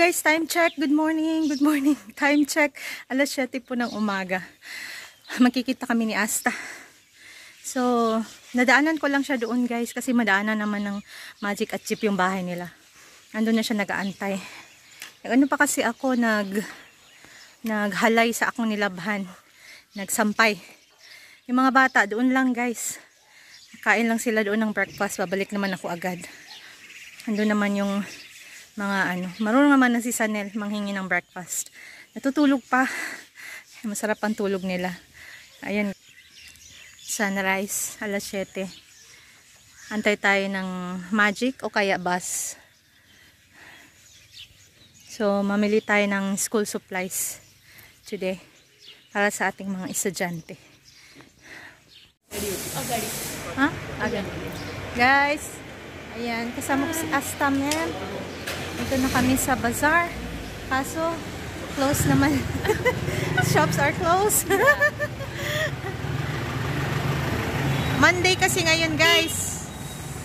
guys, time check. Good morning, good morning. Time check. Alas 7 po ng umaga. Magkikita kami ni Asta. So, nadaanan ko lang siya doon guys kasi madaanan naman ng Magic at Chip yung bahay nila. Andun na siya nag-aantay. Ano pa kasi ako naghalay sa akong nilabhan. Nagsampay. Yung mga bata doon lang guys. Kain lang sila doon ng breakfast. Babalik naman ako agad. Andun naman yung mga marunong naman na si Sanel manghingi ng breakfast. Natutulog pa. Masarap ang tulog nila. Ayan. Sunrise. Alas 7. Antay tayo ng Magic o kaya bus. So, mamili tayo ng school supplies today. Para sa ating mga estudyante. Ha? Agad. Guys. Ayan. Kasama ko si Asta, ma'am. Ito na kami sa bazaar. Kaso, close naman. Shops are closed. Monday kasi ngayon guys.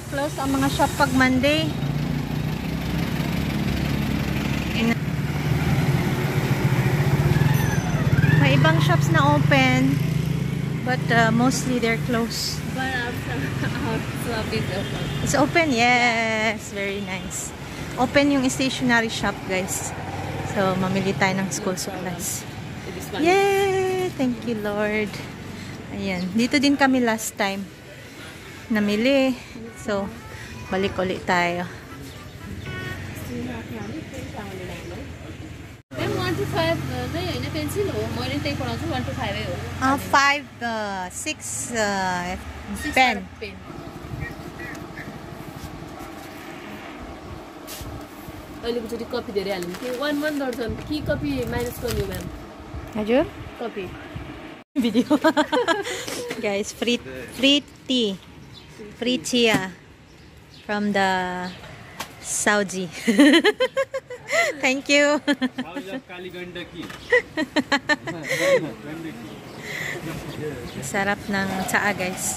Close ang mga shop pag Monday. May ibang shops na open. But mostly they're closed. But it's open? Yes. Very nice. Open yung stationery shop guys. So, mamili tayo ng school supplies. Yay! Thank you Lord. Ayan. Dito din kami last time namili. So, balik ulit tayo. 5, 6 pen. अलिकति कपी धेरै हाल्नु कि 1 दर्जन कि कपी माइनस गर्नु म्याम हजुर कपी video guys, free tea, free chia from the Saudi. Thank you. Sarap ng tsaa guys.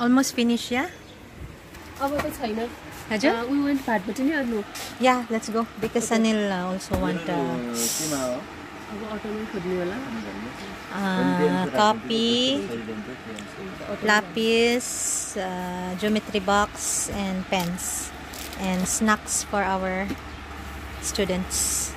Almost finished, yeah? अब त छैन हजुर we went part but नि अर्नु yeah, let's go because Sanil also want अब अटोमै खोज्नु होला copy, lapis, geometry box and pens and snacks for our students.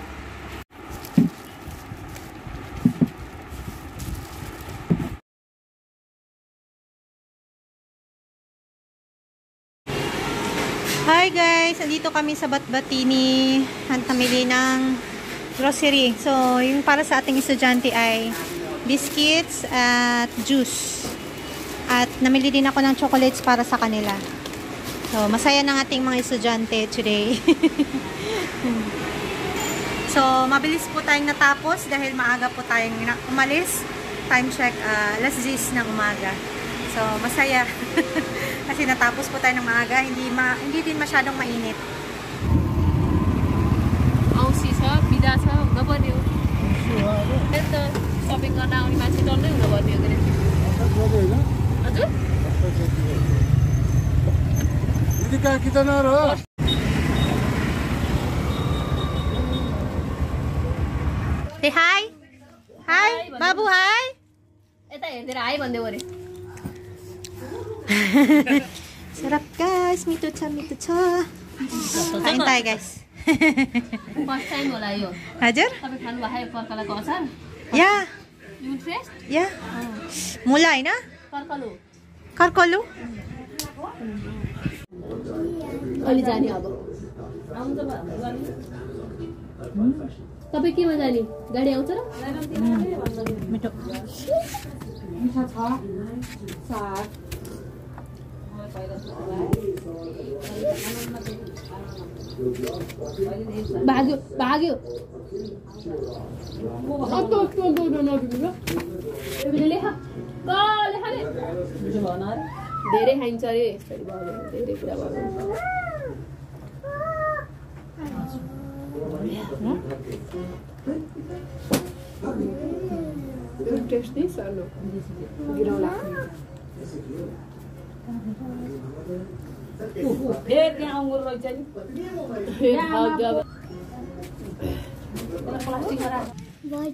Hi guys! Andito kami sa Batbatini at namili ng grocery. So, yung para sa ating estudyante ay biscuits at juice. At namili din ako ng chocolates para sa kanila. So, masaya ng ating mga estudyante today. So, mabilis po tayong natapos dahil maaga po tayong umalis. Time check, alas 10 ng umaga. So, masaya. Kasi natapos po tayo ng maaga, hindi din masyadong mainit. औँसी छ बिदा छ हुनुपर्ने हो त सपिङ गर्न आउने मान्छे डल्लै हुनुपर्ने हो हजुर Say hi! Hi! Babu, hi! यता हेरेर हाई भन्दै अरे Sarap guys, mito cha. Kain tayo guys. First time होला यो Hajar? तपाईं खानु भयो पर्कलाको अचार Yeah. यु फ्रेस Yeah. Mula na? पर्कलो Karkolu? अलि जाने अब तपाईँ केमा जाने गाडी आउँछ र Mito. मिठा छ साग भाग्यो भाग्यो धेरै खाइन्छ अरे धेरै कुरा भयो You taste this or no? Ginawla.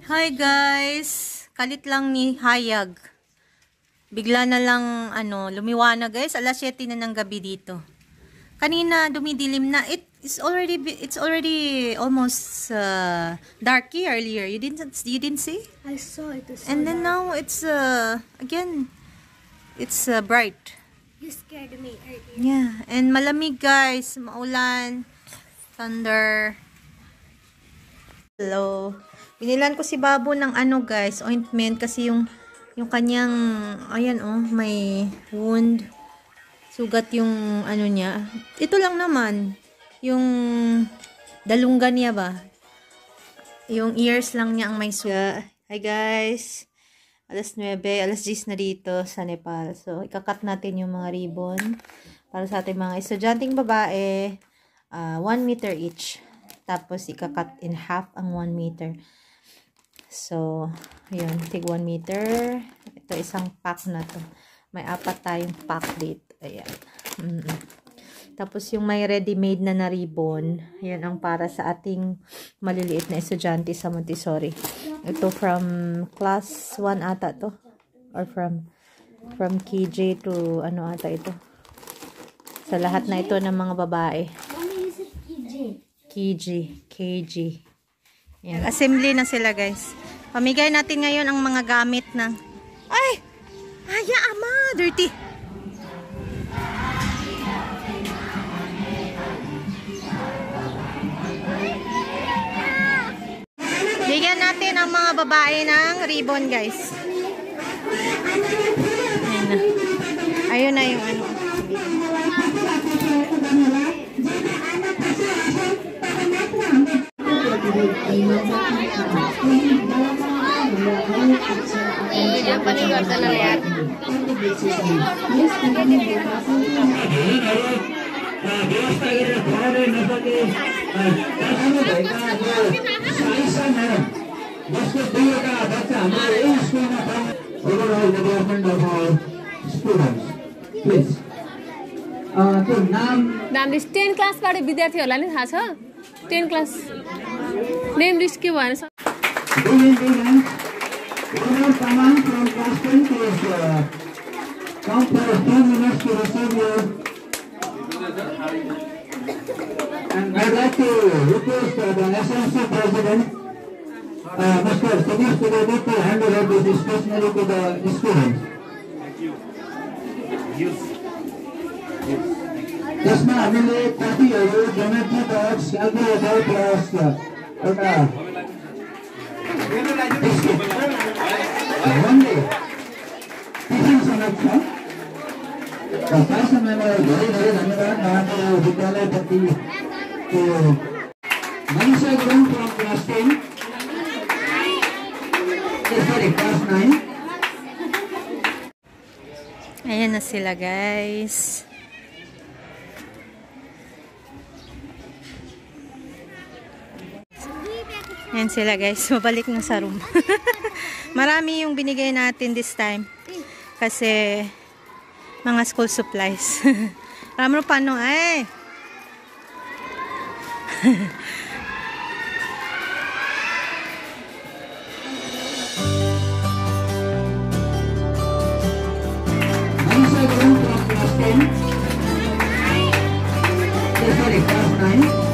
Hi guys! Kalit lang ni Hayag. Bigla na lang lumiwanag guys. Alas 7 na ng gabi dito. Kanina dumidilim na. It's already almost dark earlier. You didn't see? I saw it. And then now it's again it's bright. You scared me earlier. Yeah, and malamig guys, maulan, thunder. Hello. Binilan ko si Babo ng guys, ointment kasi yung kanyang ayan may wound. Sugat yung niya. Ito lang naman yung dalunggan niya ba? Yung ears lang niya ang may sugat. Hi guys. Alas 9, alas 10 na dito sa Nepal. So, ikakat natin yung mga ribbon para sa ating mga estudyanteng babae. 1 meter each. Tapos, ikakat in half ang 1 meter. So, yun. Tig 1 meter. Ito, isang pack na to. May 4 tayong pack dito. Ayan. Tapos, yung may ready-made na ribbon. Yan ang para sa ating maliliit na estudyante sa Montessori. Ito from class 1 ata to. Or from KG to ata ito. Sa lahat na ito ng mga babae. Mommy, is it KG. Yan. Assembly na sila guys. Pamigay natin ngayon ang mga gamit ng... Ay! Haya ama! Dirty! Bigyan natin ang mga babae ng ribbon guys. Ayan na. Ayun na yung overall development of our students. Please. नाम लिस्ट 10 क्लासबाट विद्यार्थीहरूलाई नि थाहा छ 10 class name list के भएन From class 10 please come for a few minutes to receive your. And I'd like to request the SMC President, Mr. Senior Student, to hand over this stationery to the students. त्यसमा हामीले कपीहरू geometry box calculator plus एउटा tiffin समेत छ र त्यस समयमा धेरै धेरै धन्यवाद उहाँको विद्यालयप्रतिको Manisha Gurung from class 10 sorry class 9. Ayan na sila guys. Ayan sila guys. Mabalik na sa room. Marami yung binigay natin this time. Kasi mga school supplies. Alam mo paano ay. Sorry, class 9.